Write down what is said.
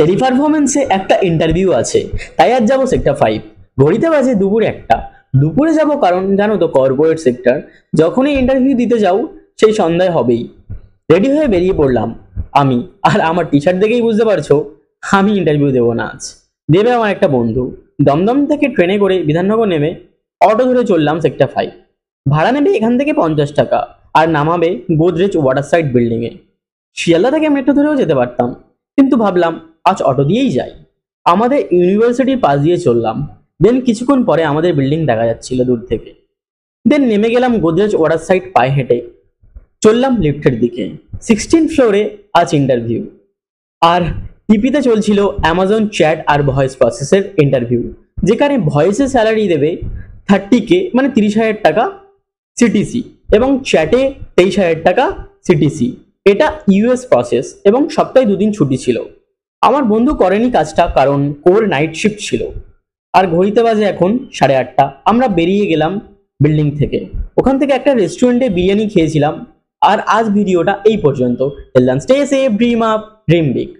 টেলিপারফরমেন্সে একটা ইন্টারভিউ আছে, তাই আজ যাবো সেক্টর 5। ঘড়িতে বাজে দুপুর 1টা। দুপুরে যাব কারণ জানো তো কর্পোরেট সেক্টর, যখনই ইন্টারভিউ দিতে যাও সেই সন্ধ্যায় হবেই। রেডি হয়ে বেরিয়ে পড়লাম আমি, আর আমার টি শার্ট দেখেই বুঝতে পারছো আমি ইন্টারভিউ দেবো না আজ, দেবে আমার একটা বন্ধু। দমদম থেকে ট্রেনে করে বিধাননগর নেমে অটো ধরে চললাম সেক্টর 5। ভাড়া নেবে এখান থেকে 50 টাকা, আর নামাবে গোদরেজ ওয়াটার সাইড বিল্ডিং এ। শিয়ালদা থেকে মেট্রো ধরেও যেতে পারতাম, কিন্তু ভাবলাম আজ অটো দিয়েই যাই। আমাদের ইউনিভার্সিটির পাশ দিয়ে চললাম। দেন কিছুক্ষণ পরে আমাদের বিল্ডিং দেখা যাচ্ছিল দূর থেকে। দেন নেমে গেলাম গোদরেজ ওয়াটার সাইড পায়ে হেঁটে। চললাম লিফটের দিকে। 16 ফ্লোরে আজ ইন্টারভিউ। আর টিপিতে চলছিল অ্যামাজন চ্যাট আর ভয়েস প্রসেসের ইন্টারভিউ, যেখানে ভয়েসে স্যালারি দেবে 30K মানে 30,000 টাকা সিটিসি, এবং চ্যাটে 23,000 টাকা সিটিসি। এটা ইউএস প্রসেস এবং সপ্তাহে 2 দিন ছুটি ছিল। আমার বন্ধু করেনি কাজটা কারণ ওর নাইট শিফট ছিল। আর ঘড়িতে বাজে এখন 8:30। আমরা বেরিয়ে গেলাম বিল্ডিং থেকে। ওখান থেকে একটা রেস্টুরেন্টে বিরিয়ানি খেয়েছিলাম। আর আজ ভিডিওটা এই পর্যন্ত। Stay safe, dream up, dream big.